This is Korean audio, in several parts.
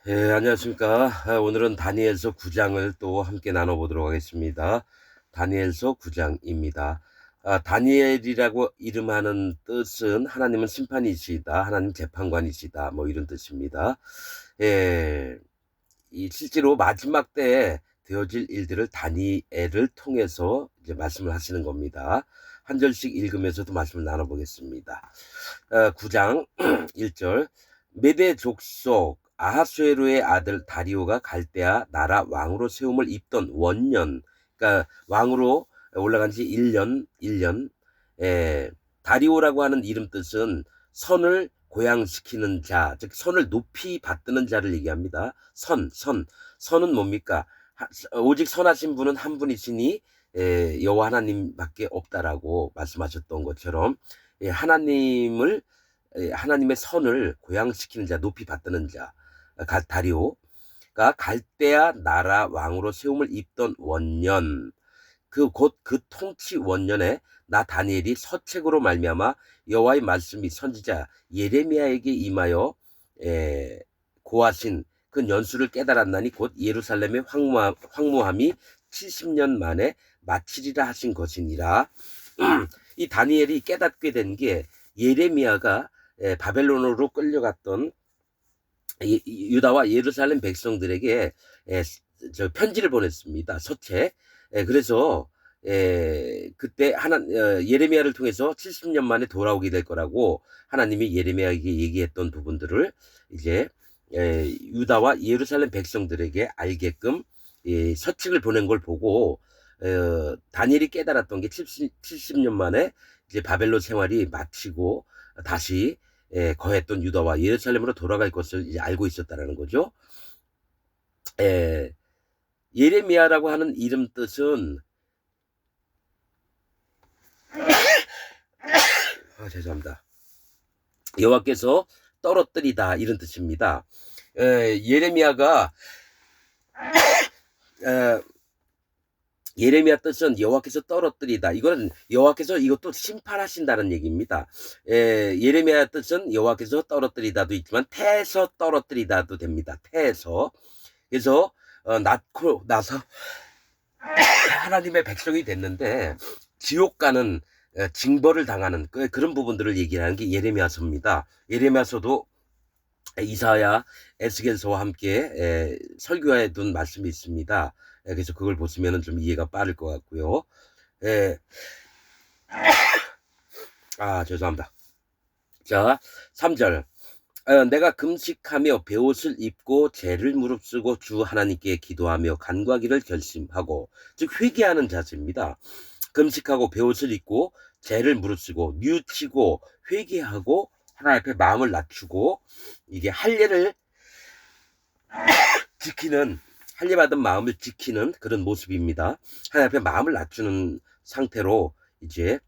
안녕하십니까. 오늘은 다니엘서 9장을 또 함께 나눠보도록 하겠습니다. 다니엘서 9장입니다. 다니엘이라고 이름하는 뜻은 하나님은 심판이시다, 하나님 재판관이시다, 뭐 이런 뜻입니다. 예, 실제로 마지막 때에 되어질 일들을 다니엘을 통해서 이제 말씀을 하시는 겁니다. 한 절씩 읽으면서도 말씀을 나눠보겠습니다. 9장 1절 메대 족속 아하수에로의 아들 다리오가 갈대아 나라 왕으로 세움을 입던 원년, 그러니까 왕으로 올라간 지 1년, 다리오라고 하는 이름 뜻은 선을 고양시키는 자, 즉 선을 높이 받드는 자를 얘기합니다. 선은 뭡니까? 오직 선하신 분은 한 분이시니 여호와 하나님밖에 없다라고 말씀하셨던 것처럼 하나님의 선을 고양시키는 자, 높이 받드는 자, 다리오가 갈대아 나라 왕으로 세움을 입던 원년, 곧 그 통치 원년에 나 다니엘이 서책으로 말미암아 여호와의 말씀이 선지자 예레미야에게 임하여 고하신 그 연수를 깨달았나니 곧 예루살렘의 황무함이 70년 만에 마치리라 하신 것이니라. 이 다니엘이 깨닫게 된 게 예레미야가 바벨론으로 끌려갔던 유다와 예루살렘 백성들에게 편지를 보냈습니다. 서책. 그래서 그때 예레미야를 통해서 70년 만에 돌아오게 될 거라고 하나님이 예레미야에게 얘기했던 부분들을 이제 유다와 예루살렘 백성들에게 알게끔 서책을 보낸 걸 보고 다니엘이 깨달았던 게 70년 만에 이제 바벨론 생활이 마치고 다시 거했던 유다와 예루살렘으로 돌아갈 것을 이제 알고 있었다라는 거죠. 예레미야라고 하는 이름 뜻은 죄송합니다. 여호와께서 떨어뜨리다 이런 뜻입니다. 예레미야가 예레미야 뜻은 여호와께서 떨어뜨리다. 이거는 여호와께서 이것도 심판하신다는 얘기입니다. 예레미야 뜻은 여호와께서 떨어뜨리다도 있지만 태에서 떨어뜨리다도 됩니다. 태에서. 그래서 낳고 나서 하나님의 백성이 됐는데 지옥 가는 징벌을 당하는 그런 부분들을 얘기하는 게 예레미야서입니다. 예레미야서도 이사야, 에스겔서와 함께 설교해 둔 말씀이 있습니다. 그래서 그걸 보시면 좀 이해가 빠를 것 같고요. 죄송합니다. 자, 3절. 내가 금식하며 베옷을 입고 죄를 무릅쓰고 주 하나님께 기도하며 간구하기를 결심하고, 즉 회개하는 자세입니다. 금식하고 베옷을 입고 죄를 무릅쓰고 뉘우치고 회개하고 하나님 앞에 마음을 낮추고 이게 할례를 지키는, 할례 받은 마음을 지키는 그런 모습입니다. 하나님 앞에 마음을 낮추는 상태로 이제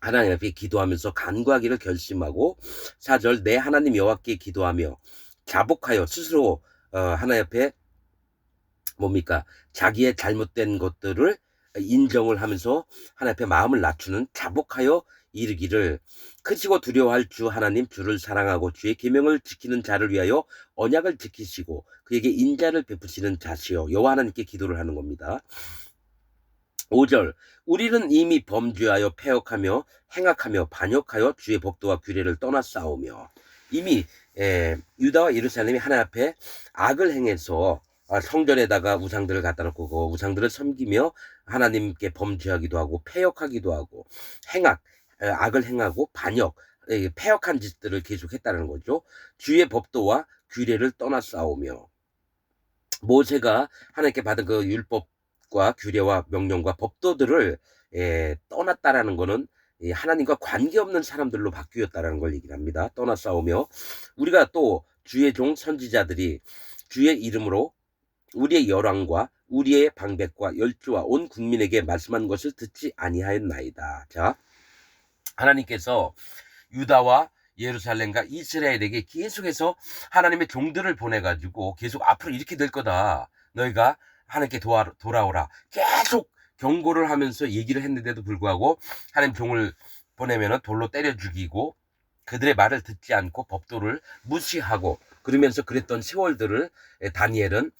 하나님 앞에 기도하면서 간구하기를 결심하고, 4절 내 하나님 여호와께 기도하며 자복하여 스스로 하나님 앞에 뭡니까? 자기의 잘못된 것들을 인정을 하면서 하나님 앞에 마음을 낮추는 자복하여 이르기를 크시고 두려워할 주 하나님 주를 사랑하고 주의 계명을 지키는 자를 위하여 언약을 지키시고 그에게 인자를 베푸시는 자시요 여호와 하나님께 기도를 하는 겁니다. 5절 우리는 이미 범죄하여 패역하며 행악하며 반역하여 주의 법도와 규례를 떠나 싸우며, 이미 유다와 예루살렘이 하나님 앞에 악을 행해서 성전에다가 우상들을 갖다 놓고 그 우상들을 섬기며 하나님께 범죄하기도 하고 패역하기도 하고 악을 행하고 반역, 패역한 짓들을 계속했다는 거죠. 주의 법도와 규례를 떠나 싸우며, 모세가 하나님께 받은 그 율법과 규례와 명령과 법도들을 떠났다라는 거는 하나님과 관계없는 사람들로 바뀌었다라는 걸 얘기를 합니다. 떠나 싸우며, 우리가 또 주의 종 선지자들이 주의 이름으로 우리의 열왕과 우리의 방백과 열주와 온 국민에게 말씀한 것을 듣지 아니하였나이다. 자, 하나님께서 유다와 예루살렘과 이스라엘에게 계속해서 하나님의 종들을 보내가지고 계속 앞으로 이렇게 될 거다, 너희가 하나님께 돌아오라, 계속 경고를 하면서 얘기를 했는데도 불구하고 하나님 종을 보내면 돌로 때려 죽이고 그들의 말을 듣지 않고 법도를 무시하고 그러면서 그랬던 세월들을 다니엘은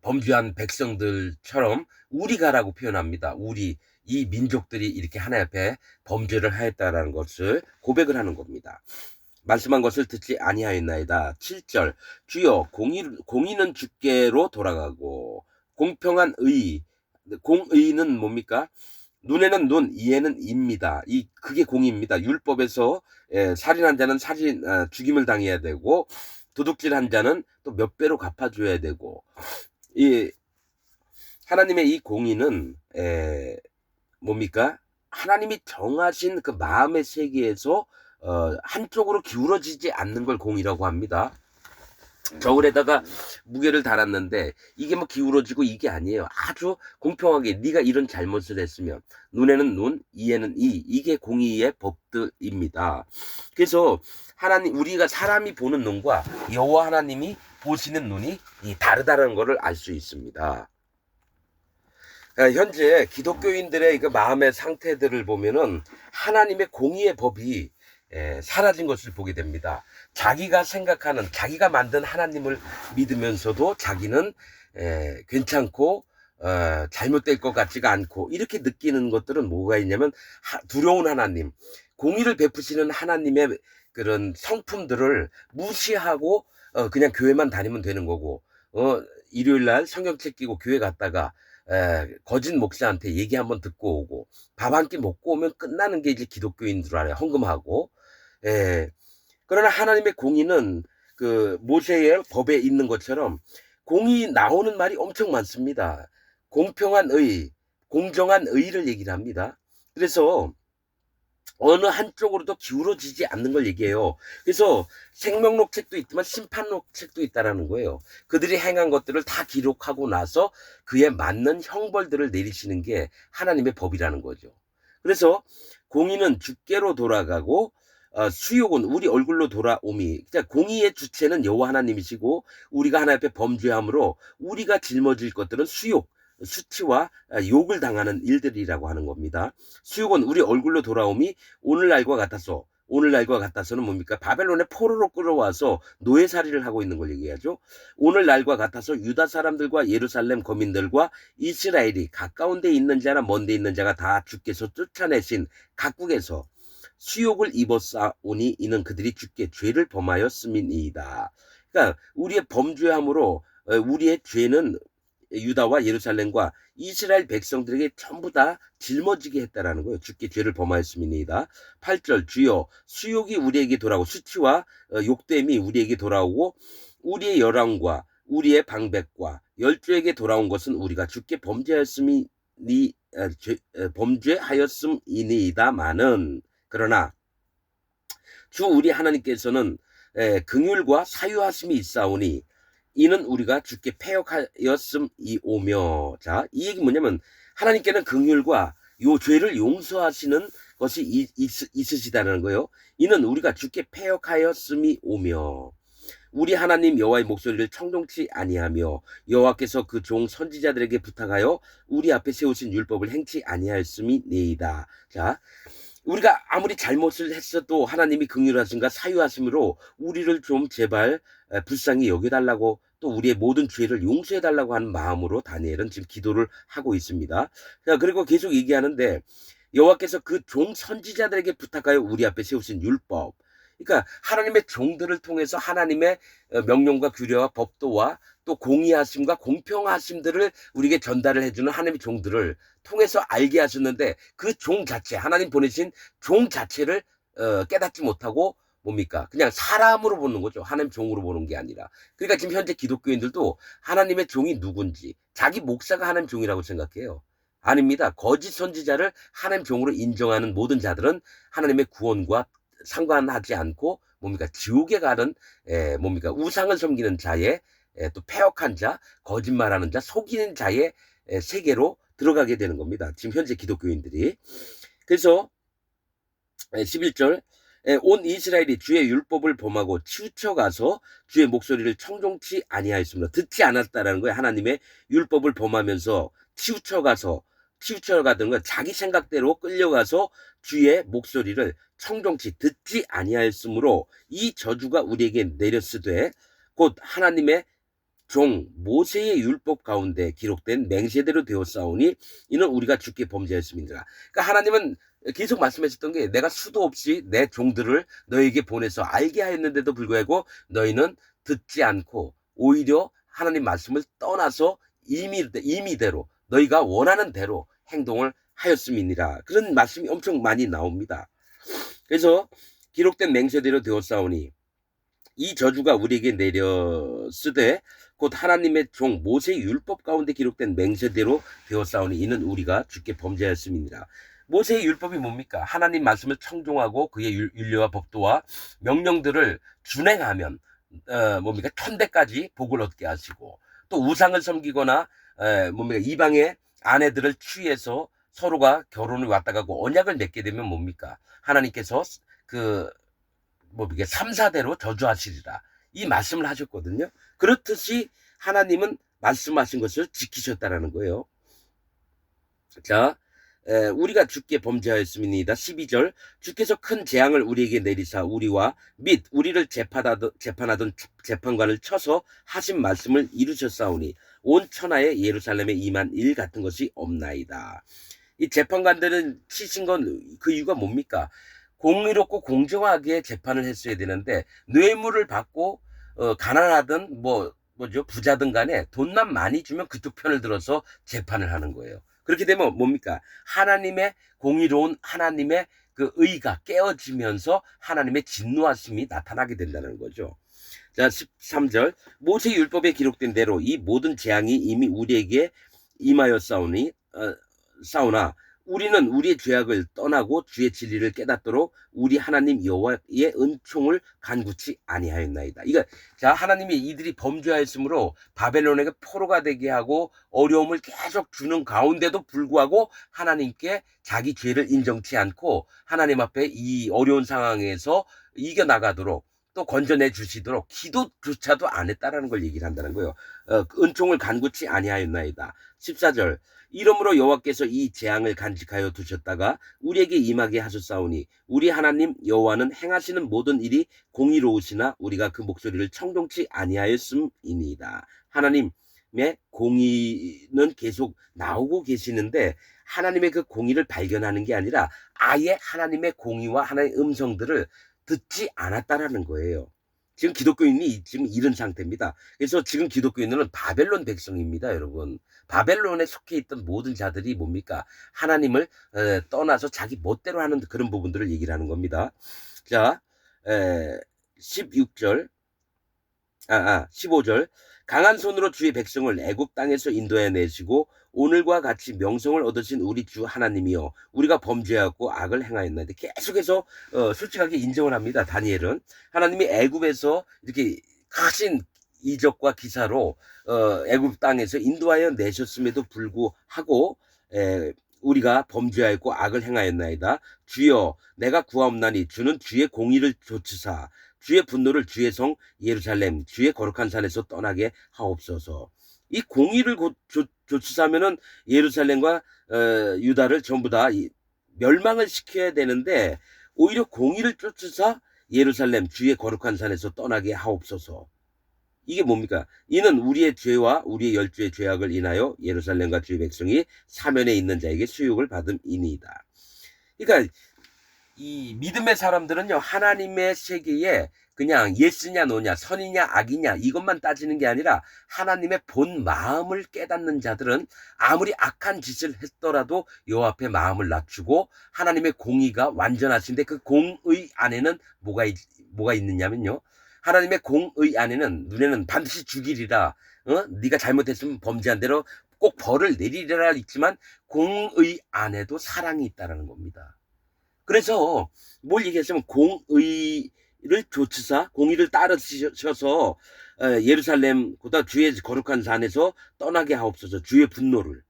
범죄한 백성들처럼 우리가라고 표현합니다. 우리 이 민족들이 이렇게 하나님 앞에 범죄를 하였다라는 것을 고백을 하는 겁니다. 말씀한 것을 듣지 아니하였나이다. 7절 주여 공의는 주께로 돌아가고 공평한 공의는 뭡니까? 눈에는 눈, 이에는 입니다. 그게 공의입니다. 율법에서 살인한 자는 죽임을 당해야 되고 도둑질한 자는 또 몇 배로 갚아줘야 되고 이 하나님의 이 공의는 뭡니까? 하나님이 정하신 그 마음의 세계에서 한쪽으로 기울어지지 않는 걸 공의라고 합니다. 저울에다가 무게를 달았는데 이게 뭐 기울어지고 이게 아니에요. 아주 공평하게 네가 이런 잘못을 했으면 눈에는 눈, 이에는 이게 공의의 법들입니다. 그래서 우리가 사람이 보는 눈과 여호와 하나님이 보시는 눈이 다르다는 것을 알 수 있습니다. 현재 기독교인들의 그 마음의 상태들을 보면은 하나님의 공의의 법이 사라진 것을 보게 됩니다. 자기가 생각하는, 자기가 만든 하나님을 믿으면서도 자기는 괜찮고 잘못될 것 같지가 않고 이렇게 느끼는 것들은 뭐가 있냐면 두려운 하나님, 공의를 베푸시는 하나님의 그런 성품들을 무시하고 그냥 교회만 다니면 되는 거고 일요일날 성경책 끼고 교회 갔다가 거짓 목사한테 얘기 한번 듣고 오고 밥 한 끼 먹고 오면 끝나는 게 이제 기독교인 줄 알아요. 헌금하고. 그러나 하나님의 공의는 그 모세의 법에 있는 것처럼 공의 나오는 말이 엄청 많습니다. 공평한 의, 공정한 의를 얘기를 합니다. 그래서 어느 한쪽으로도 기울어지지 않는 걸 얘기해요. 그래서 생명록 책도 있지만 심판록 책도 있다라는 거예요. 그들이 행한 것들을 다 기록하고 나서 그에 맞는 형벌들을 내리시는 게 하나님의 법이라는 거죠. 그래서 공의는 주께로 돌아가고 수욕은 우리 얼굴로 돌아옴이. 그러니까 공의의 주체는 여호와 하나님이시고 우리가 하나님 앞에 범죄함으로 우리가 짊어질 것들은 수치와 욕을 당하는 일들이라고 하는 겁니다. 수욕은 우리 얼굴로 돌아옴이 오늘날과 같아서는 뭡니까? 바벨론의 포로로 끌어와서 노예살이를 하고 있는 걸 얘기하죠. 오늘날과 같아서 유다 사람들과 예루살렘 거민들과 이스라엘이 가까운 데 있는 자나 먼 데 있는 자가 다 주께서 쫓아내신 각국에서 수욕을 입었사오니 이는 그들이 주께 죄를 범하였음이니이다. 그러니까 우리의 범죄함으로 우리의 죄는 유다와 예루살렘과 이스라엘 백성들에게 전부 다 짊어지게 했다라는 거예요. 주께 죄를 범하였음이니이다. 8절 주여 수욕이 우리에게 돌아오고 수치와 욕됨이 우리에게 돌아오고 우리의 열왕과 우리의 방백과 열조에게 돌아온 것은 우리가 주께 범죄하였음이니이다마는 그러나 주 우리 하나님께서는 긍휼과 사유하심이 있사오니 이는 우리가 주께 패역하였음이오며. 자, 이 얘기 뭐냐면 하나님께는 긍휼과 요 죄를 용서하시는 것이 있으시다는 거예요. 이는 우리가 주께 패역하였음이오며 우리 하나님 여호와의 목소리를 청종치 아니하며 여호와께서 그 종 선지자들에게 부탁하여 우리 앞에 세우신 율법을 행치 아니하였음이니이다. 자, 우리가 아무리 잘못을 했어도 하나님이 긍휼하심과 사유하심으로 우리를 좀 제발 불쌍히 여겨달라고 또 우리의 모든 죄를 용서해달라고 하는 마음으로 다니엘은 지금 기도를 하고 있습니다. 자, 그리고 계속 얘기하는데 여호와께서 그 종 선지자들에게 부탁하여 우리 앞에 세우신 율법, 그러니까 하나님의 종들을 통해서 하나님의 명령과 규례와 법도와 또 공의하심과 공평하심들을 우리에게 전달을 해주는 하나님의 종들을 통해서 알게 하셨는데 그 종 자체, 하나님 보내신 종 자체를 깨닫지 못하고 뭡니까? 그냥 사람으로 보는 거죠. 하나님 종으로 보는 게 아니라. 그러니까 지금 현재 기독교인들도 하나님의 종이 누군지 자기 목사가 하나님 종이라고 생각해요. 아닙니다. 거짓 선지자를 하나님 종으로 인정하는 모든 자들은 하나님의 구원과 상관하지 않고 뭡니까? 지옥에 가는 뭡니까? 우상을 섬기는 자의 또 패역한 자, 거짓말하는 자, 속이는 자의 세계로 들어가게 되는 겁니다. 지금 현재 기독교인들이. 그래서 11절 온 이스라엘이 주의 율법을 범하고 치우쳐가서 주의 목소리를 청종치 아니하였습니다. 듣지 않았다라는 거예요. 하나님의 율법을 범하면서 치우쳐가서 치우쳐가던 건 자기 생각대로 끌려가서 주의 목소리를 청종치 듣지 아니하였으므로 이 저주가 우리에게 내렸으되 곧 하나님의 종 모세의 율법 가운데 기록된 맹세대로 되었사오니 이는 우리가 주께 범죄했습니다. 그러니까 하나님은 계속 말씀하셨던 게 내가 수도 없이 내 종들을 너에게 보내서 알게 하였는데도 불구하고 너희는 듣지 않고 오히려 하나님 말씀을 떠나서 임의대로 너희가 원하는 대로 행동을 하였음이니라. 그런 말씀이 엄청 많이 나옵니다. 그래서 기록된 맹세대로 되었사오니 이 저주가 우리에게 내렸으되 곧 하나님의 종 모세의 율법 가운데 기록된 맹세대로 되었사오니 이는 우리가 주께 범죄하였음이니라. 모세의 율법이 뭡니까? 하나님 말씀을 청종하고 그의 윤례와 법도와 명령들을 준행하면 뭡니까? 천대까지 복을 얻게 하시고 또 우상을 섬기거나 뭡니까? 이방의 아내들을 취해서 서로가 결혼을 왔다 가고 언약을 맺게 되면 뭡니까? 하나님께서 뭡니까? 3사대로 저주하시리라. 이 말씀을 하셨거든요. 그렇듯이 하나님은 말씀하신 것을 지키셨다라는 거예요. 자, 우리가 주께 범죄하였음이니이다. 12절 주께서 큰 재앙을 우리에게 내리사 우리와 및 우리를 재판하던 재판관을 쳐서 하신 말씀을 이루셨사오니 온 천하에 예루살렘에 임한 일 같은 것이 없나이다. 이 재판관들은 치신 건 그 이유가 뭡니까? 공의롭고 공정하게 재판을 했어야 되는데 뇌물을 받고 가난하든 뭐죠 부자든 간에 돈만 많이 주면 그쪽 편을 들어서 재판을 하는 거예요. 그렇게 되면 뭡니까? 하나님의 공의로운 하나님의 그 의가 깨어지면서 하나님의 진노하심이 나타나게 된다는 거죠. 자, 13절 모세 율법에 기록된 대로 이 모든 재앙이 이미 우리에게 임하였사오나 우리는 우리의 죄악을 떠나고 주의 진리를 깨닫도록 우리 하나님 여호와의 은총을 간구치 아니하였나이다. 이거 자 하나님이 이들이 범죄하였으므로 바벨론에게 포로가 되게 하고 어려움을 계속 주는 가운데도 불구하고 하나님께 자기 죄를 인정치 않고 하나님 앞에 이 어려운 상황에서 이겨나가도록 또 건져내 주시도록 기도조차도 안 했다라는 걸 얘기를 한다는 거예요. 은총을 간구치 아니하였나이다. 14절 이러므로 여호와께서 이 재앙을 간직하여 두셨다가 우리에게 임하게 하셨사오니 우리 하나님 여호와는 행하시는 모든 일이 공의로우시나 우리가 그 목소리를 청종치 아니하였음이니이다. 하나님의 공의는 계속 나오고 계시는데 하나님의 그 공의를 발견하는 게 아니라 아예 하나님의 공의와 하나님의 음성들을 듣지 않았다라는 거예요. 지금 기독교인이 지금 이런 상태입니다. 그래서 지금 기독교인들은 바벨론 백성입니다, 여러분. 바벨론에 속해 있던 모든 자들이 뭡니까? 하나님을 떠나서 자기 멋대로 하는 그런 부분들을 얘기를 하는 겁니다. 자, 16절, 15절. 강한 손으로 주의 백성을 애굽 땅에서 인도해 내시고 오늘과 같이 명성을 얻으신 우리 주 하나님이여 우리가 범죄하고 악을 행하였나이다. 계속해서 솔직하게 인정을 합니다. 다니엘은 하나님이 애굽에서 이렇게 크신 이적과 기사로 애굽 땅에서 인도하여 내셨음에도 불구하고 우리가 범죄하였고 악을 행하였나이다. 주여 내가 구하옵나니 주는 주의 공의를 조치사 주의 분노를 주의 성 예루살렘 주의 거룩한 산에서 떠나게 하옵소서. 이 공의를 조치사면은 예루살렘과 유다를 전부 다 멸망을 시켜야 되는데 오히려 공의를 쫓으사 예루살렘 주의 거룩한 산에서 떠나게 하옵소서. 이게 뭡니까? 이는 우리의 죄와 우리의 열주의 죄악을 인하여 예루살렘과 주의 백성이 사면에 있는 자에게 수욕을 받음이니이다. 그러니까 이 믿음의 사람들은요 하나님의 세계에 그냥 예스냐 노냐 선이냐 악이냐 이것만 따지는 게 아니라 하나님의 본 마음을 깨닫는 자들은 아무리 악한 짓을 했더라도 여호와 앞에 마음을 낮추고 하나님의 공의가 완전하신데 그 공의 안에는 뭐가 있느냐면요 하나님의 공의 안에는 눈에는 반드시 죽이리라 네가 잘못했으면 범죄한 대로 꼭 벌을 내리리라 있지만 공의 안에도 사랑이 있다는 겁니다. 그래서 뭘 얘기했으면 공의를 조치사 공의를 따르셔서 예루살렘보다 주의 거룩한 산에서 떠나게 하옵소서. 주의 분노를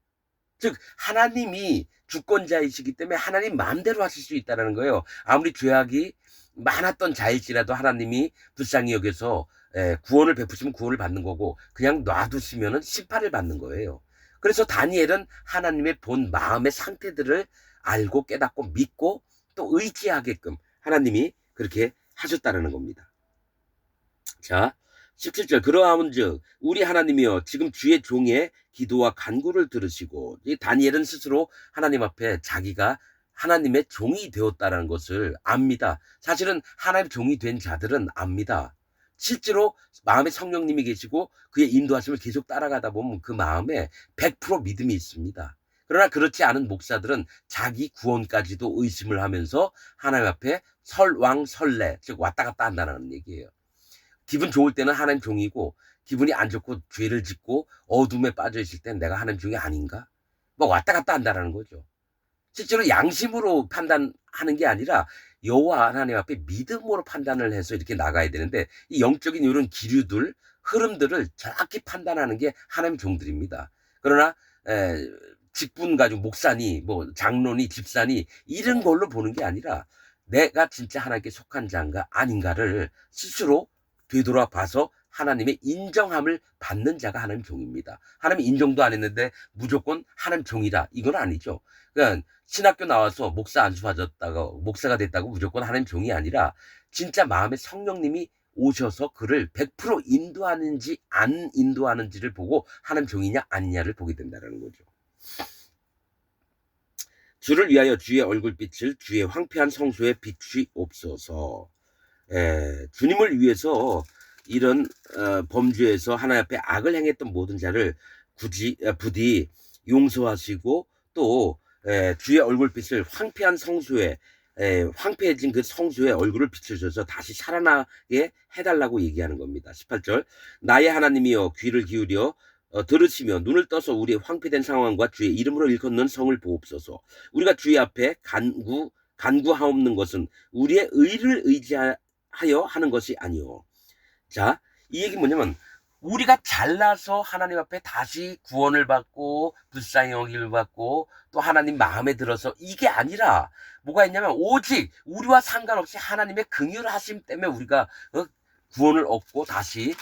즉 하나님이 주권자이시기 때문에 하나님 마음대로 하실 수 있다는 거예요. 아무리 죄악이 많았던 자일지라도 하나님이 불쌍히 여겨서 구원을 베푸시면 구원을 받는 거고 그냥 놔두시면 심판을 받는 거예요. 그래서 다니엘은 하나님의 본 마음의 상태들을 알고 깨닫고 믿고 또 의지하게끔 하나님이 그렇게 하셨다는 겁니다. 자, 17절 그러하문즉 우리 하나님이여 지금 주의 종의 기도와 간구를 들으시고, 이 다니엘은 스스로 하나님 앞에 자기가 하나님의 종이 되었다는 것을 압니다. 사실은 하나님의 종이 된 자들은 압니다. 실제로 마음에 성령님이 계시고 그의 인도하심을 계속 따라가다 보면 그 마음에 100% 믿음이 있습니다. 그러나 그렇지 않은 목사들은 자기 구원까지도 의심을 하면서 하나님 앞에 설왕설래, 즉 왔다 갔다 한다는 얘기예요. 기분 좋을 때는 하나님 종이고 기분이 안 좋고 죄를 짓고 어둠에 빠져 있을 땐 내가 하나님 종이 아닌가? 막 왔다 갔다 한다는 거죠. 실제로 양심으로 판단하는 게 아니라 여호와 하나님 앞에 믿음으로 판단을 해서 이렇게 나가야 되는데, 이 영적인 이런 기류들, 흐름들을 정확히 판단하는 게 하나님 종들입니다. 그러나 직분 가지고 목사니 뭐 장로니 집사니 이런 걸로 보는 게 아니라 내가 진짜 하나님께 속한 자인가 아닌가를 스스로 되돌아봐서 하나님의 인정함을 받는 자가 하나님 종입니다. 하나님 인정도 안 했는데 무조건 하나님 종이다, 이건 아니죠. 그러니까 신학교 나와서 목사 안수 받았다가 목사가 됐다고 무조건 하나님 종이 아니라 진짜 마음에 성령님이 오셔서 그를 100% 인도하는지 안 인도하는지를 보고 하나님 종이냐 아니냐를 보게 된다는 거죠. 주를 위하여 주의 얼굴빛을 주의 황폐한 성소에 비추옵소서. 주님을 위해서 이런 범죄에서 하나님 앞에 악을 행했던 모든 자를 부디 용서하시고 또 주의 얼굴빛을 황폐한 성소에 황폐해진 그 성소에 얼굴을 비추셔서 다시 살아나게 해달라고 얘기하는 겁니다. 18절 나의 하나님이여 귀를 기울여 들으시며 눈을 떠서 우리의 황폐된 상황과 주의 이름으로 일컫는 성을 보옵소서. 우리가 주의 앞에 간구하옵는 것은 우리의 의를 의지하여 하는 것이 아니오. 자, 이 얘기 뭐냐면 우리가 잘나서 하나님 앞에 다시 구원을 받고 불쌍히 여김을 받고 또 하나님 마음에 들어서 이게 아니라 뭐가 있냐면 오직 우리와 상관없이 하나님의 긍휼하심 때문에 우리가 구원을 얻고 다시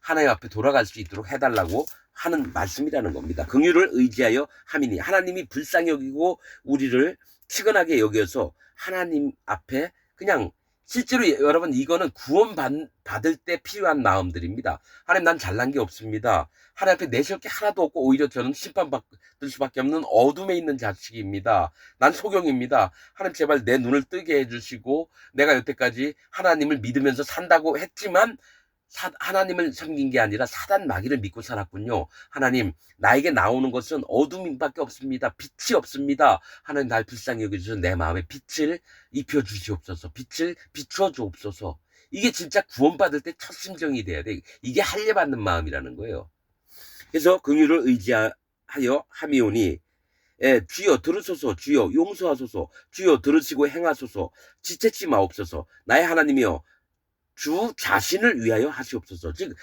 하나님 앞에 돌아갈 수 있도록 해달라고 하는 말씀이라는 겁니다. 긍휼을 의지하여 함이니 하나님이 불쌍히 여기고 우리를 치근하게 여겨서 하나님 앞에 그냥 실제로 여러분 이거는 구원 받을 때 필요한 마음들입니다. 하나님 난 잘난 게 없습니다. 하나님 앞에 내세울 게 하나도 없고 오히려 저는 심판받을 수밖에 없는 어둠에 있는 자식입니다. 난 소경입니다. 하나님 제발 내 눈을 뜨게 해주시고 내가 여태까지 하나님을 믿으면서 산다고 했지만 하나님을 섬긴 게 아니라 사단 마귀를 믿고 살았군요. 하나님 나에게 나오는 것은 어둠밖에 없습니다. 빛이 없습니다. 하나님 날 불쌍히 여겨주셔서 내 마음에 빛을 입혀주시옵소서. 빛을 비추어 주옵소서. 이게 진짜 구원받을 때 첫 심정이 돼야 돼. 이게 할례받는 마음이라는 거예요. 그래서 긍휼을 의지하여 함이오니 주여 들으소서, 주여 용서하소서, 주여 들으시고 행하소서, 지체치 마옵소서. 나의 하나님이여 주 자신을 위하여 하시옵소서. 즉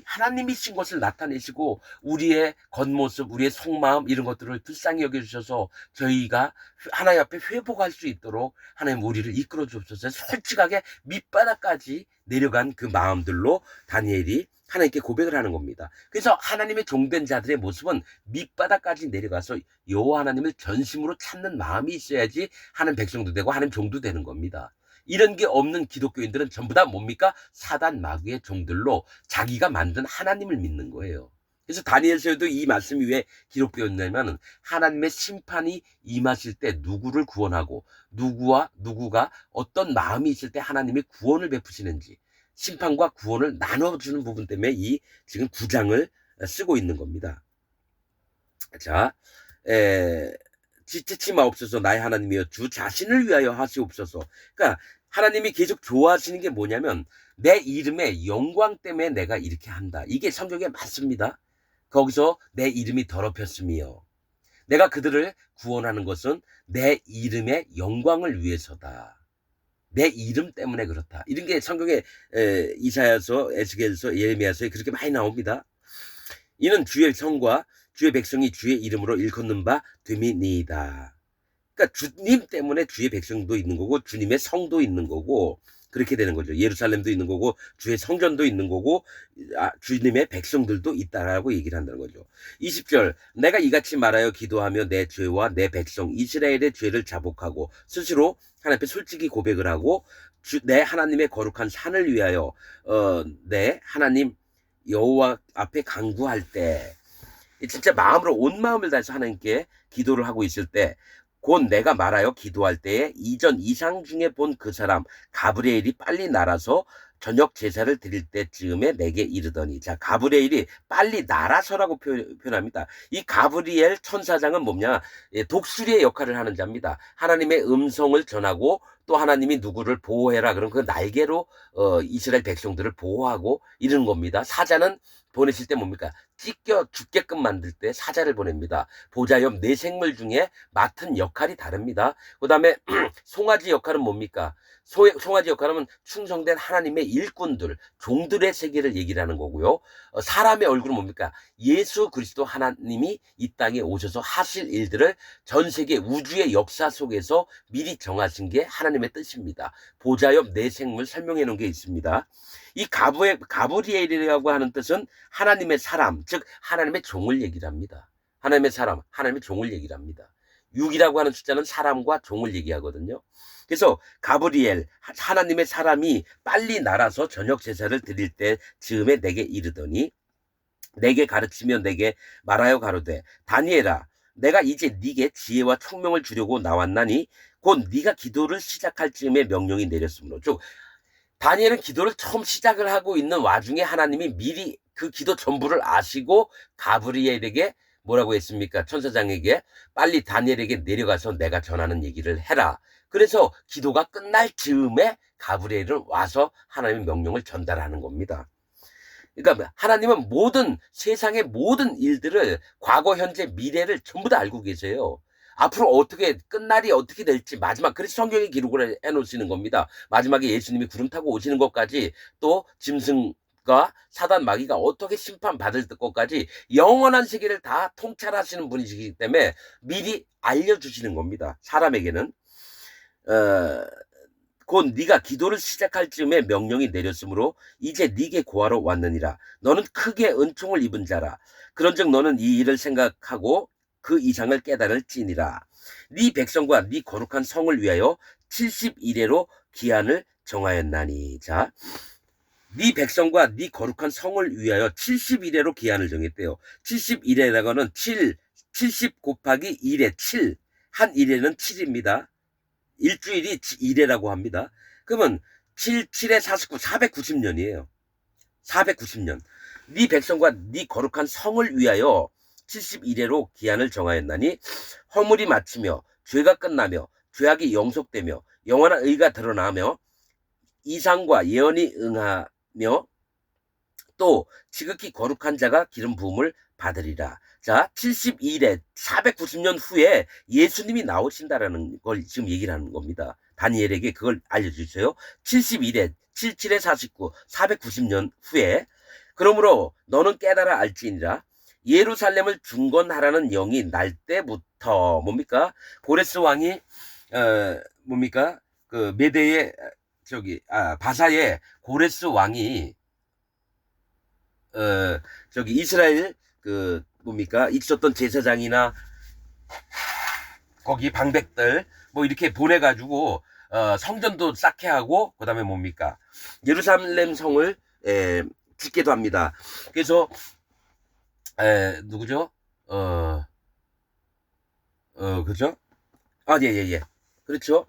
하나님이신 것을 나타내시고 우리의 겉모습, 우리의 속마음 이런 것들을 불쌍히 여겨주셔서 저희가 하나님 앞에 회복할 수 있도록 하나님 우리를 이끌어 주옵소서. 솔직하게 밑바닥까지 내려간 그 마음들로 다니엘이 하나님께 고백을 하는 겁니다. 그래서 하나님의 종된 자들의 모습은 밑바닥까지 내려가서 여호와 하나님을 전심으로 찾는 마음이 있어야지 하나님 백성도 되고 하나님 종도 되는 겁니다. 이런 게 없는 기독교인들은 전부 다 뭡니까? 사단 마귀의 종들로 자기가 만든 하나님을 믿는 거예요. 그래서 다니엘서에도 이 말씀이 왜 기록되어 있냐면 하나님의 심판이 임하실 때 누구를 구원하고 누구가 어떤 마음이 있을 때 하나님이 구원을 베푸시는지 심판과 구원을 나눠주는 부분 때문에 이 지금 9장을 쓰고 있는 겁니다. 자, 지체치 마옵소서 나의 하나님이여 주 자신을 위하여 하시옵소서. 그러니까 하나님이 계속 좋아하시는 게 뭐냐면 내 이름의 영광 때문에 내가 이렇게 한다. 이게 성경에 맞습니다. 거기서 내 이름이 더럽혔으며 내가 그들을 구원하는 것은 내 이름의 영광을 위해서다. 내 이름 때문에 그렇다. 이런 게 성경에 이사야서, 에스겔서, 예레미야서에 그렇게 많이 나옵니다. 이는 주의 성과 주의 백성이 주의 이름으로 일컫는 바 됨이니이다. 그러니까 주님 때문에 주의 백성도 있는 거고 주님의 성도 있는 거고 그렇게 되는 거죠. 예루살렘도 있는 거고 주의 성전도 있는 거고 주님의 백성들도 있다라고 얘기를 한다는 거죠. 20절 내가 이같이 말하여 기도하며 내 죄와 내 백성 이스라엘의 죄를 자복하고 스스로 하나님 앞에 솔직히 고백을 하고 내 하나님의 거룩한 산을 위하여 내 하나님 여호와 앞에 간구할 때 진짜 마음으로 온 마음을 다해서 하나님께 기도를 하고 있을 때 곧 내가 말하여 기도할 때에 이전 이상 중에 본 그 사람 가브리엘이 빨리 날아서 저녁 제사를 드릴 때쯤에 내게 이르더니 자 가브리엘이 빨리 날아서라고 표현합니다. 이 가브리엘 천사장은 뭐냐 독수리의 역할을 하는 자입니다. 하나님의 음성을 전하고 또 하나님이 누구를 보호해라 그런 그 날개로 이스라엘 백성들을 보호하고 이러는 겁니다. 사자는 보내실 때 뭡니까? 찢겨 죽게끔 만들 때 사자를 보냅니다. 보좌 옆 네 생물 중에 맡은 역할이 다릅니다. 그 다음에 송아지 역할은 뭡니까? 송아지 역할은 충성된 하나님의 일꾼들, 종들의 세계를 얘기를 하는 거고요. 사람의 얼굴은 뭡니까? 예수 그리스도 하나님이 이 땅에 오셔서 하실 일들을 전 세계 우주의 역사 속에서 미리 정하신 게 하나님의 뜻입니다. 보좌 옆 네 생물 설명해 놓은 게 있습니다. 이 가브리엘이라고 하는 뜻은 하나님의 사람, 즉 하나님의 종을 얘기를 합니다. 하나님의 사람, 하나님의 종을 얘기를 합니다. 6이라고 하는 숫자는 사람과 종을 얘기하거든요. 그래서 가브리엘, 하나님의 사람이 빨리 날아서 저녁 제사를 드릴 때 즈음에 내게 이르더니 내게 가르치며 내게 말하여 가로되 다니엘아 내가 이제 네게 지혜와 총명을 주려고 나왔나니 곧 네가 기도를 시작할 즈음에 명령이 내렸으므로 즉 다니엘은 기도를 처음 시작을 하고 있는 와중에 하나님이 미리 그 기도 전부를 아시고 가브리엘에게 뭐라고 했습니까? 천사장에게 빨리 다니엘에게 내려가서 내가 전하는 얘기를 해라. 그래서 기도가 끝날 즈음에 가브리엘은 와서 하나님의 명령을 전달하는 겁니다. 그러니까 하나님은 세상의 모든 일들을 과거, 현재, 미래를 전부 다 알고 계세요. 앞으로 끝날이 어떻게 될지 마지막 그래서 성경에 기록을 해놓으시는 겁니다. 마지막에 예수님이 구름 타고 오시는 것까지 또 짐승과 사단 마귀가 어떻게 심판받을 것까지 영원한 세계를 다 통찰하시는 분이시기 때문에 미리 알려주시는 겁니다. 사람에게는 곧 네가 기도를 시작할 즈음에 명령이 내렸으므로 이제 네게 구하러 왔느니라. 너는 크게 은총을 입은 자라. 그런즉 너는 이 일을 생각하고 그 이상을 깨달을지니라. 네 백성과 네 거룩한 성을 위하여 70일에로 기한을 정하였나니. 자, 네 백성과 네 거룩한 성을 위하여 70일에로 기한을 정했대요. 70일에라고는 70 곱하기 1에 7. 한 일에는 7입니다. 일주일이 1회라고 합니다. 그러면 7에 49, 490년이에요. 490년. 네 백성과 네 거룩한 성을 위하여 71회로 기한을 정하였나니 허물이 마치며 죄가 끝나며 죄악이 영속되며 영원한 의가 드러나며 이상과 예언이 응하며 또 지극히 거룩한 자가 기름 부음을 받으리라. 자, 72일에 490년 후에 예수님이 나오신다라는 걸 지금 얘기를 하는 겁니다. 다니엘에게 그걸 알려주세요. 71에 77에 49, 490년 후에 그러므로 너는 깨달아 알지니라. 예루살렘을 중건하라는 영이 날 때부터 뭡니까? 고레스 왕이 뭡니까? 그 메대의 바사의 고레스 왕이 이스라엘 뭡니까? 있었던 제사장이나 거기 방백들 뭐 이렇게 보내가지고 성전도 쌓게 하고 그다음에 뭡니까? 예루살렘 성을 짓게도 합니다. 그래서 누구죠? 그죠? 예. 그렇죠.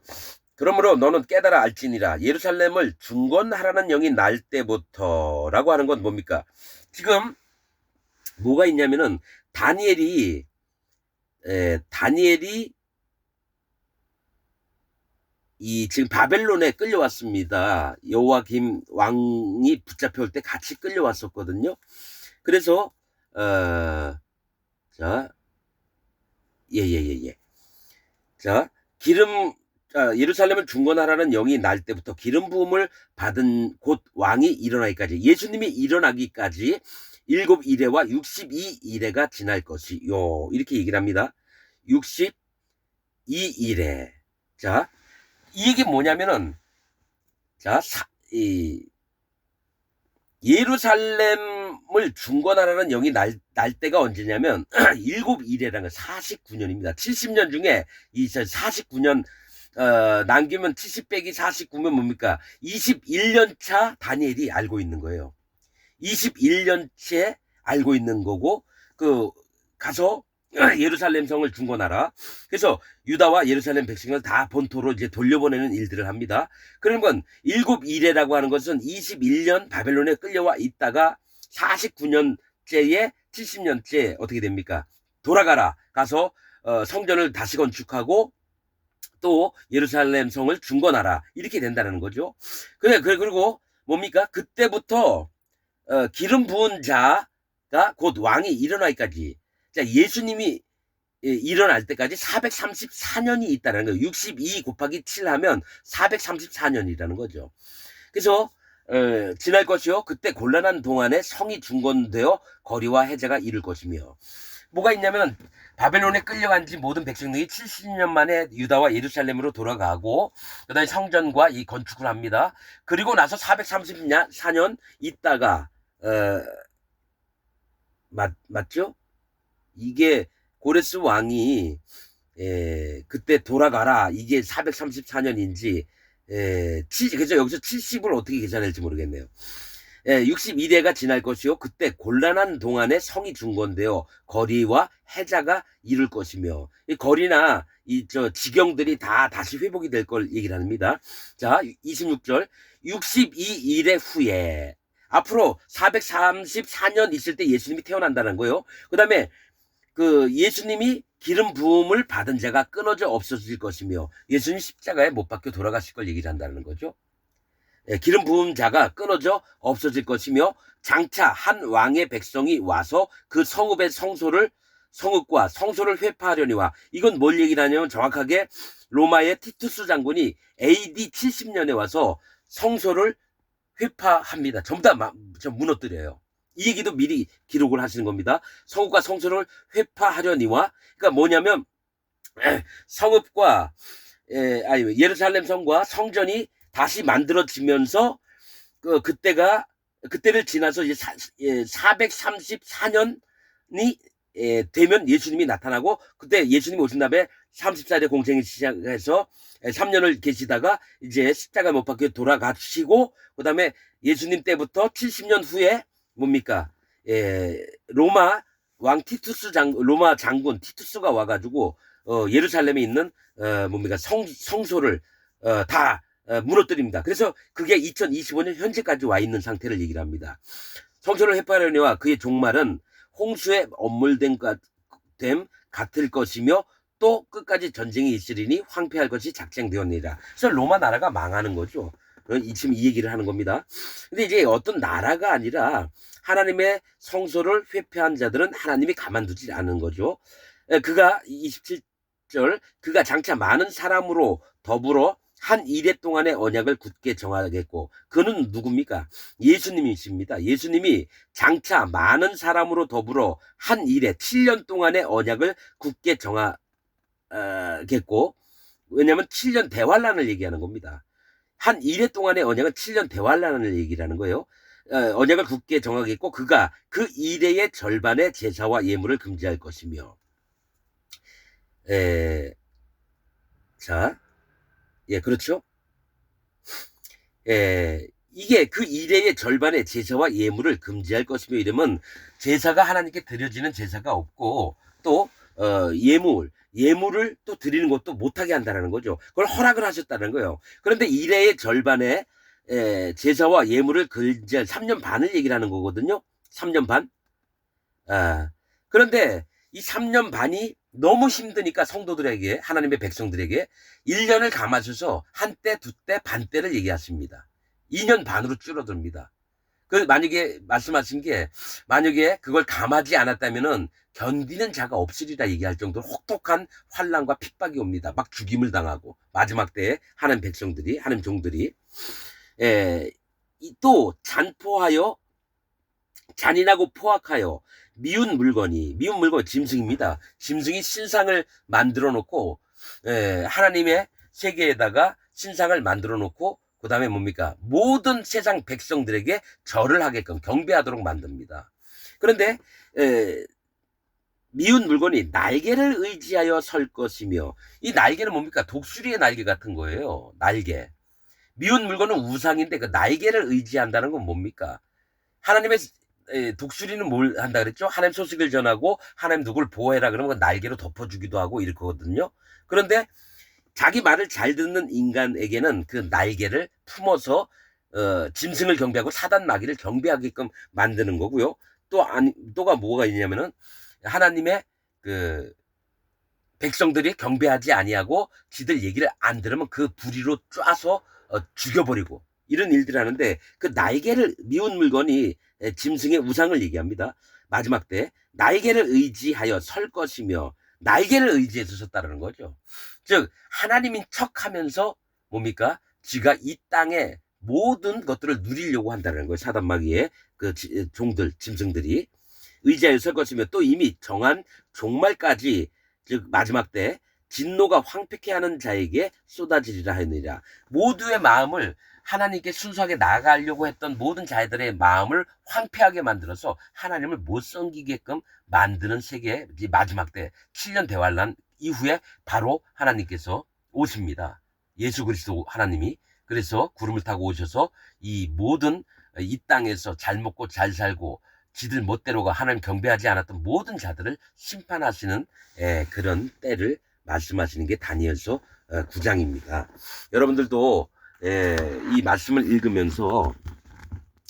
그러므로 너는 깨달아 알지니라. 예루살렘을 중건하라는 영이 날 때부터라고 하는 건 뭡니까? 지금 뭐가 있냐면은 다니엘이 지금 바벨론에 끌려왔습니다. 여호와김 왕이 붙잡혀올 때 같이 끌려왔었거든요. 그래서 자, 자, 예루살렘을 중건하라는 영이 날 때부터 기름 부음을 받은 곧 왕이 일어나기까지 예수님이 일어나기까지 7일에와 62일에가 지날 것이요. 이렇게 얘기를 합니다. 62일에. 자, 이 얘기 뭐냐면은 자, 예루살렘을 중건하라는 영이 날 때가 언제냐면 일곱 이래라는 거 49년입니다. 70년 중에 이 49년 남기면 70 빼기 49면 뭡니까? 21년 차 다니엘이 알고 있는 거예요. 21년째 알고 있는 거고 가서 예루살렘 성을 중건하라. 그래서 유다와 예루살렘 백성을 다 본토로 이제 돌려보내는 일들을 합니다. 그러면 일곱 이래라고 하는 것은 21년 바벨론에 끌려와 있다가 49년째에 70년째 어떻게 됩니까? 돌아가라. 가서 성전을 다시 건축하고 또 예루살렘 성을 중건하라. 이렇게 된다는 거죠. 그리고 뭡니까? 그때부터 기름 부은 자가 곧 왕이 일어나기까지, 자, 예수님이 일어날 때까지 434년이 있다는 거예요. 62 곱하기 7 하면 434년이라는 거죠. 그래서 지날 것이요 그때 곤란한 동안에 성이 중건되어 거리와 해제가 이를 것이며, 뭐가 있냐면 바벨론에 끌려간 지 모든 백성들이 70년 만에 유다와 예루살렘으로 돌아가고 그다음에 성전과 이 건축을 합니다. 그리고 나서 434년 있다가 맞죠? 이게 고레스 왕이 그때 돌아가라, 이게 434년인지 그래서 여기서 70을 어떻게 계산할지 모르겠네요. 62대가 지날 것이요 그때 곤란한 동안에 성이 중건되어 거리와 해자가 이룰 것이며, 이 거리나 지경들이 다 다시 회복이 될 걸 얘기를 합니다. 자, 26절 62일의 후에 앞으로 434년 있을 때 예수님이 태어난다는 거예요. 그 다음에 예수님이 기름 부음을 받은 자가 끊어져 없어질 것이며, 예수님 십자가에 못 박혀 돌아가실 걸 얘기를 한다는 거죠. 기름 부은 자가 끊어져 없어질 것이며, 장차 한 왕의 백성이 와서 그 성읍과 성소를 회파하려니와, 이건 뭘 얘기를 하냐면 정확하게 로마의 티투스 장군이 AD 70년에 와서 성소를 회파합니다. 전부 다 무너뜨려요. 이 얘기도 미리 기록을 하시는 겁니다. 성읍과 성소를 회파하려니와, 그러니까 뭐냐면 예루살렘 성과 성전이 다시 만들어지면서 그때를 지나서 이제 434년이 되면 예수님이 나타나고, 그때 예수님이 오신 다음에 30살의 공생이 시작해서 3년을 계시다가 이제 십자가 못 박혀 돌아가시고, 그 다음에 예수님 때부터 70년 후에 뭡니까? 로마 왕 로마 장군 티투스가 와가지고 예루살렘에 있는 뭡니까? 성소를 다 무너뜨립니다. 그래서 그게 2025년 현재까지 와 있는 상태를 얘기를 합니다. 성소를 회파하려니와 그의 종말은 홍수에 엄물됨 같을 것이며, 또 끝까지 전쟁이 있으리니 황폐할 것이 작정되었느니라. 그래서 로마 나라가 망하는 거죠. 지금 이 얘기를 하는 겁니다. 근데 이제 어떤 나라가 아니라 하나님의 성소를 회폐한 자들은 하나님이 가만두지 않은 거죠. 그가 27절 그가 장차 많은 사람으로 더불어 한 이래 동안의 언약을 굳게 정하겠고, 그는 누굽니까? 예수님이십니다. 예수님이 장차 많은 사람으로 더불어 한 이래 7년 동안의 언약을 굳게 정하겠고, 왜냐하면 7년 대환란을 얘기하는 겁니다. 한 이래 동안의 언약은 7년 대환란을 얘기하는 거예요. 언약을 굳게 정하겠고, 그가 그 이래의 절반의 제사와 예물을 금지할 것이며, 자, 그렇죠. 이게 그 이래의 절반의 제사와 예물을 금지할 것이며, 이러면 제사가 하나님께 드려지는 제사가 없고, 또 예물을 또 드리는 것도 못하게 한다는 거죠. 그걸 허락을 하셨다는 거예요. 그런데 이래의 절반의 제사와 예물을 금지할 3년 반을 얘기를 하는 거거든요. 3년 반. 그런데 이 3년 반이 너무 힘드니까 성도들에게, 하나님의 백성들에게 1년을 감아줘서 한때, 두때, 반때를 얘기하십니다. 2년 반으로 줄어듭니다. 만약에 말씀하신 게, 만약에 그걸 감하지 않았다면은 견디는 자가 없으리라 얘기할 정도로 혹독한 환난과 핍박이 옵니다. 막 죽임을 당하고, 마지막 때에 하나님 백성들이, 하나님 종들이 또 잔인하고 포악하여 미운 물건 짐승입니다. 짐승이 신상을 만들어 놓고 하나님의 세계에다가 신상을 만들어 놓고 그 다음에 뭡니까? 모든 세상 백성들에게 절을 하게끔 경배하도록 만듭니다. 그런데 미운 물건이 날개를 의지하여 설 것이며, 이 날개는 뭡니까? 독수리의 날개 같은 거예요. 날개. 미운 물건은 우상인데 그 날개를 의지한다는 건 뭡니까? 하나님의 독수리는 뭘 한다 그랬죠? 하나님 소식을 전하고 하나님 누구를 보호해라 그러면 그 날개로 덮어주기도 하고 이렇거든요. 그런데 자기 말을 잘 듣는 인간에게는 그 날개를 품어서 짐승을 경배하고 사단 마귀를 경배하게끔 만드는 거고요. 또가 뭐가 있냐면은 하나님의 그 백성들이 경배하지 아니하고 지들 얘기를 안 들으면 그 부리로 쏴서 죽여버리고 이런 일들을 하는데, 그 날개를 미운 물건이 짐승의 우상을 얘기합니다. 마지막 때 날개를 의지하여 설 것이며, 날개를 의지해서 섰다는 거죠. 즉 하나님인 척하면서 뭡니까? 지가 이 땅의 모든 것들을 누리려고 한다는 거예요. 사단 마귀의 그 종들, 짐승들이 의지하여 설 것이며, 또 이미 정한 종말까지, 즉 마지막 때 진노가 황폐케 하는 자에게 쏟아지리라 하느니라. 모두의 마음을 하나님께 순수하게 나아가려고 했던 모든 자들의 마음을 황폐하게 만들어서 하나님을 못 섬기게끔 만드는 세계 마지막 때 7년 대환란 이후에 바로 하나님께서 오십니다. 예수 그리스도 하나님이. 그래서 구름을 타고 오셔서 이 모든 이 땅에서 잘 먹고 잘 살고 지들 멋대로가 하나님 경배하지 않았던 모든 자들을 심판하시는 그런 때를 말씀하시는 게 다니엘서 9장입니다. 여러분들도 이 말씀을 읽으면서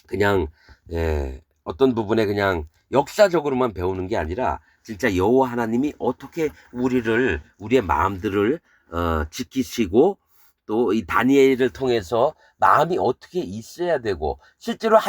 그냥 어떤 부분에 그냥 역사적으로만 배우는 게 아니라 진짜 여호와 하나님이 어떻게 우리의 마음들을 지키시고, 또 이 다니엘을 통해서 마음이 어떻게 있어야 되고, 실제로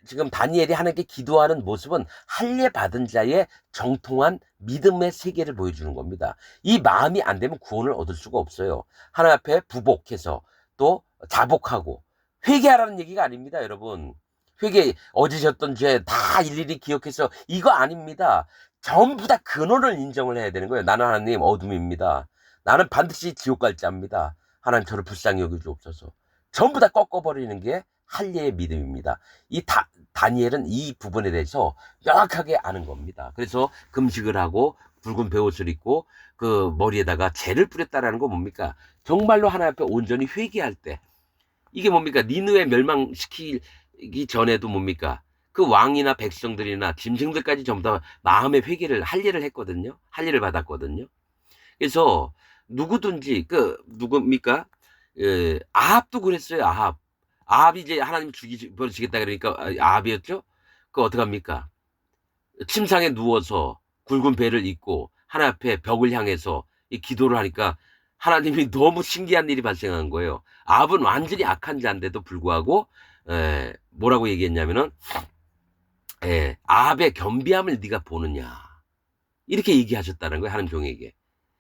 지금 다니엘이 하나님께 기도하는 모습은 할례 받은 자의 정통한 믿음의 세계를 보여주는 겁니다. 이 마음이 안 되면 구원을 얻을 수가 없어요. 하나님 앞에 부복해서 또 자복하고 회개하라는 얘기가 아닙니다, 여러분. 회개, 어지셨던 죄 다 일일이 기억해서 이거 아닙니다. 전부 다 근원을 인정을 해야 되는 거예요. 나는 하나님 어둠입니다. 나는 반드시 지옥 갈 자입니다. 하나님 저를 불쌍히 여겨주옵소서. 전부 다 꺾어버리는 게 할례의 믿음입니다. 다니엘은 이 부분에 대해서 명확하게 아는 겁니다. 그래서 금식을 하고 붉은 베옷을 입고 그 머리에다가 재를 뿌렸다라는 건 뭡니까? 정말로 하나님 앞에 온전히 회개할 때, 이게 뭡니까? 니느웨 멸망시키기 전에도 뭡니까? 그 왕이나 백성들이나 짐승들까지 전부 다 마음의 회개를 할례를 했거든요. 할례를 받았거든요. 그래서 누구든지 누굽니까? 아합도 그랬어요. 아합이 이제 하나님 버리시겠다 그러니까 아합이었죠. 어떡합니까? 침상에 누워서 굵은 배를 입고 하나님 앞에 벽을 향해서 이 기도를 하니까 하나님이 너무 신기한 일이 발생한 거예요. 아합은 완전히 악한 자인데도 불구하고 뭐라고 얘기했냐면은 아합의 겸비함을 네가 보느냐, 이렇게 얘기하셨다는 거예요. 하나님 종에게.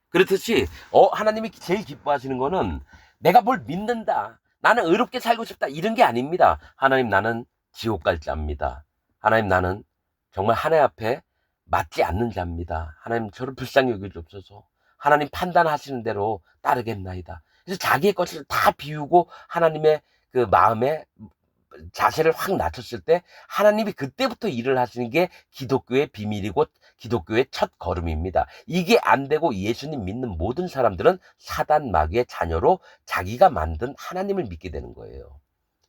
그렇듯이 하나님이 제일 기뻐하시는 거는 내가 뭘 믿는다, 나는 의롭게 살고 싶다, 이런 게 아닙니다. 하나님, 나는 지옥 갈 자입니다. 하나님, 나는 정말 하나님 앞에 맞지 않는 자입니다. 하나님, 저를 불쌍히 여겨주옵소서. 하나님 판단하시는 대로 따르겠나이다. 그래서 자기의 것을 다 비우고 하나님의 그 마음에 자세를 확 낮췄을 때 하나님이 그때부터 일을 하시는 게 기독교의 비밀이고 기독교의 첫 걸음입니다. 이게 안 되고 예수님 믿는 모든 사람들은 사단 마귀의 자녀로 자기가 만든 하나님을 믿게 되는 거예요.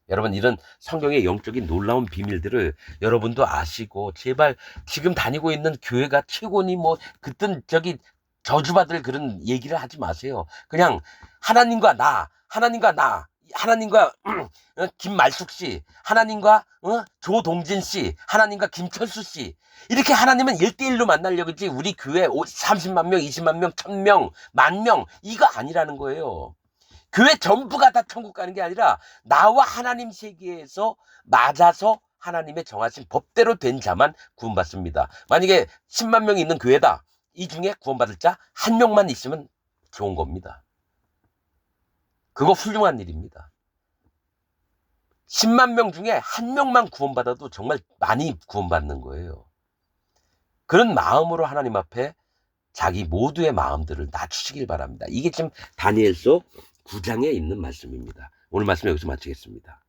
여러분, 이런 성경의 영적인 놀라운 비밀들을 여러분도 아시고, 제발 지금 다니고 있는 교회가 최고니 그땐 저주받을 그런 얘기를 하지 마세요. 그냥 하나님과 하나님과 김말숙 씨, 하나님과 조동진 씨, 하나님과 김철수 씨, 이렇게 하나님은 1대1로 만나려고 하지 우리 교회 30만 명, 20만 명, 1000명, 10,000명 이거 아니라는 거예요. 교회 전부가 다 천국 가는 게 아니라 나와 하나님 세계에서 맞아서 하나님의 정하신 법대로 된 자만 구원받습니다. 만약에 10만 명이 있는 교회다, 이 중에 구원받을 자 1명만 있으면 좋은 겁니다. 그거 훌륭한 일입니다. 10만 명 중에 1명만 구원받아도 정말 많이 구원받는 거예요. 그런 마음으로 하나님 앞에 자기 모두의 마음들을 낮추시길 바랍니다. 이게 지금 다니엘서 9장에 있는 말씀입니다. 오늘 말씀 여기서 마치겠습니다.